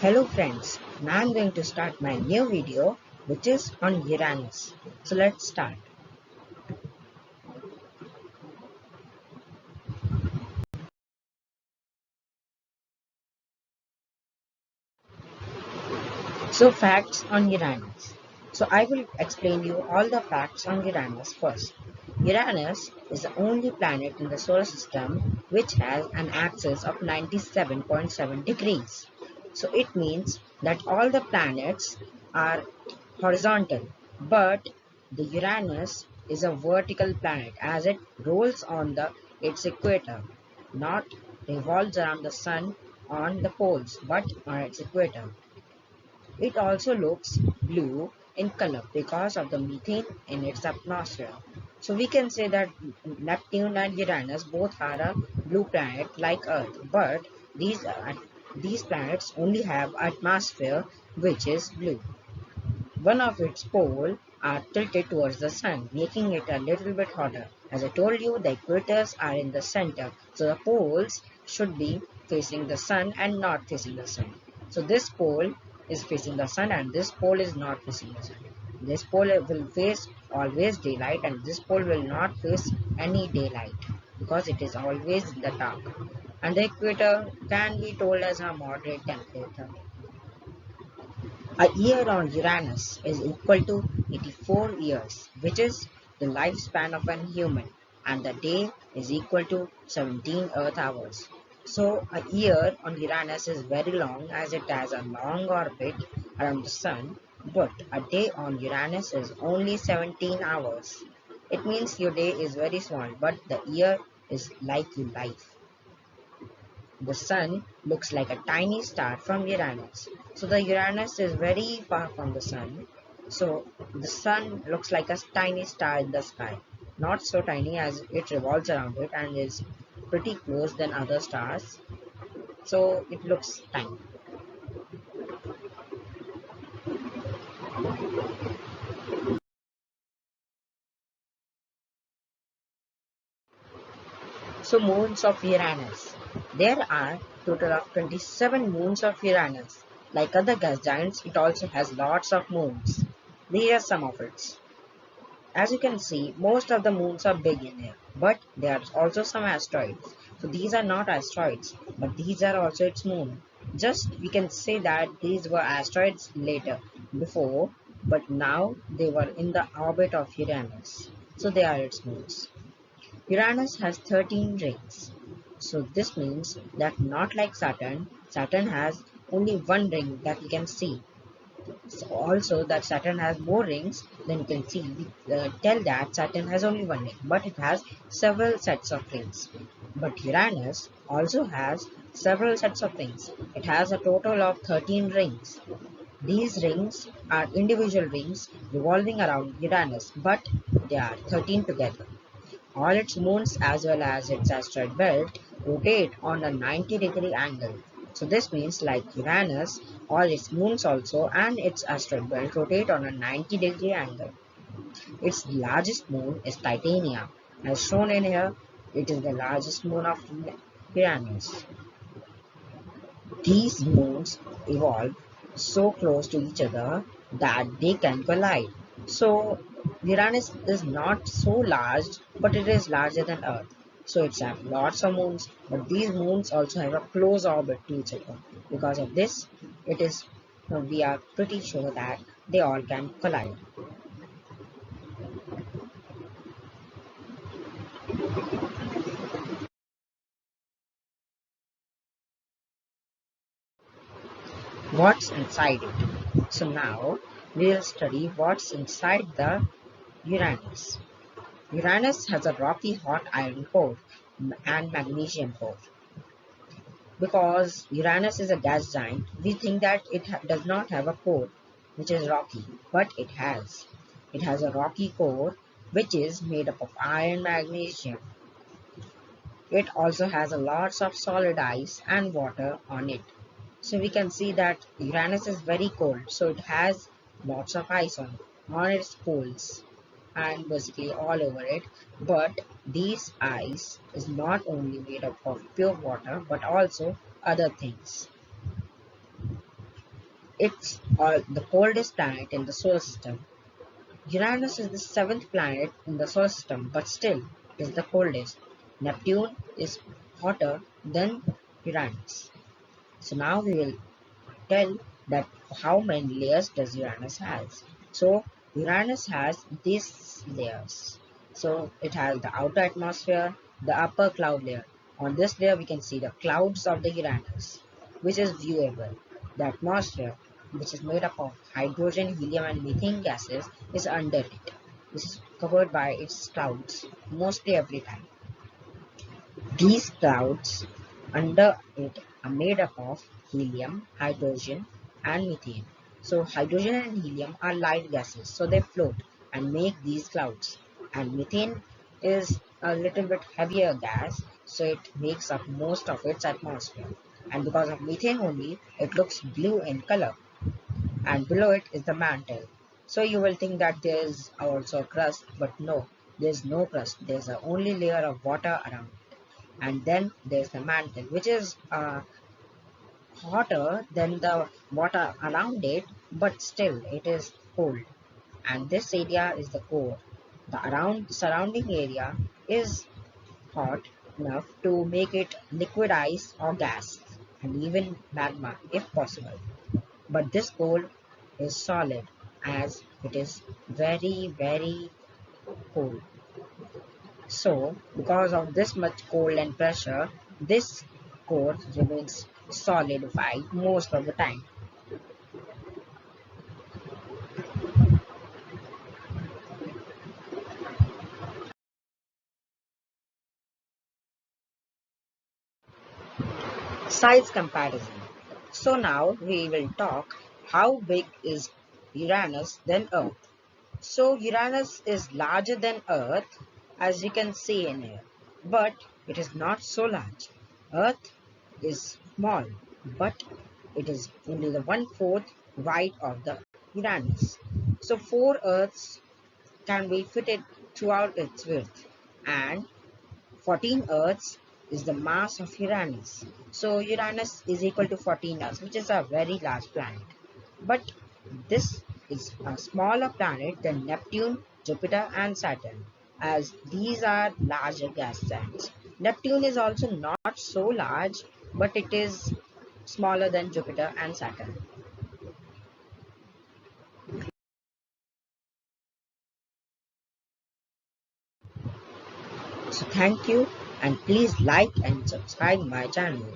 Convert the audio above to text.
Hello friends, now I'm going to start my new video which is on Uranus. So let's start. So facts on Uranus. So I will explain you all the facts on Uranus first. Uranus is the only planet in the solar system which has an axis of 97.7 degrees. So it means that all the planets are horizontal, but the Uranus is a vertical planet as it rolls on its equator, not revolves around the sun on the poles, but on its equator. It also looks blue in color because of the methane in its atmosphere. So we can say that Neptune and Uranus both are a blue planet like Earth, but these planets only have atmosphere which is blue. One of its poles are tilted towards the sun, making it a little bit hotter. As I told you, the equators are in the center, so the poles should be facing the sun and not facing the sun. So this pole is facing the sun and this pole is not facing the sun. This pole will face always daylight and this pole will not face any daylight because it is always in the dark. And the equator can be told as a moderate temperature. A year on Uranus is equal to 84 years, which is the lifespan of a human, and the day is equal to 17 Earth hours. So, a year on Uranus is very long as it has a long orbit around the Sun, but a day on Uranus is only 17 hours. It means your day is very small, but the year is like your life. The Sun looks like a tiny star from Uranus. So the Uranus is very far from the Sun. So the Sun looks like a tiny star in the sky. Not so tiny as it revolves around it and is pretty close than other stars. So it looks tiny. So moons of Uranus. There are total of 27 moons of Uranus. Like other gas giants, it also has lots of moons. These are some of its. As you can see, most of the moons are big in here, but there are also some asteroids. So these are not asteroids, but these are also its moon. Just we can say that these were asteroids later, before, but now they were in the orbit of Uranus. So they are its moons. Uranus has 13 rings. So this means that not like Saturn, Saturn has only one ring that we can see. So also that Saturn has more rings than you can see. We tell that Saturn has only one ring, but it has several sets of rings. But Uranus also has several sets of rings. It has a total of 13 rings. These rings are individual rings revolving around Uranus, but they are 13 together. All its moons as well as its asteroid belt rotate on a 90-degree angle. So this means like Uranus, all its moons also and its asteroid belt rotate on a 90-degree angle. Its largest moon is Titania. As shown in here, it is the largest moon of Uranus. These moons evolve so close to each other that they can collide. So Uranus is not so large, but it is larger than Earth. So it's have lots of moons, but these moons also have a close orbit to each other. Because of this, it is we are pretty sure that they all can collide. What's inside it? So now we'll study what's inside the Uranus. Uranus has a rocky hot iron core and magnesium core. Because Uranus is a gas giant, we think that it does not have a core which is rocky, but it has. It has a rocky core which is made up of iron magnesium. It also has a lots of solid ice and water on it. So we can see that Uranus is very cold, so it has lots of ice on its poles and basically all over it. But this ice is not only made up of pure water but also other things. It's the coldest planet in the solar system. Uranus is the seventh planet in the solar system, but still is the coldest. Neptune is hotter than Uranus. So now we will tell that how many layers does Uranus has. So Uranus has these layers. So it has the outer atmosphere, the upper cloud layer. On this layer we can see the clouds of the Uranus, which is viewable. The atmosphere, which is made up of hydrogen, helium and methane gases, is under it, which is covered by its clouds mostly every time. These clouds under it are made up of helium, hydrogen, and methane. So, hydrogen and helium are light gases, so they float and make these clouds. And methane is a little bit heavier gas, so it makes up most of its atmosphere. And because of methane only, it looks blue in color. And below it is the mantle. So, you will think that there is also a crust, but no, there is no crust. There is a only layer of water around, and then there's the mantle, which is hotter than the water around it, but still it is cold. And this area is the core. The around surrounding area is hot enough to make it liquid ice or gas, and even magma if possible. But this core is solid, as it is very cold. So, because of this much cold and pressure, this core remains solidified most of the time. Size comparison. So now we will talk how big is Uranus than Earth. So Uranus is larger than Earth, as you can see in here, but it is not so large. Earth is small, but it is only the one-fourth wide of the Uranus. So four Earths can be fitted throughout its width, and 14 Earths is the mass of Uranus. So Uranus is equal to 14 Earths, which is a very large planet. But this is a smaller planet than Neptune, Jupiter, and Saturn, as these are larger gas giants. Neptune is also not so large, but it is smaller than Jupiter and Saturn. So thank you, and please like and subscribe my channel.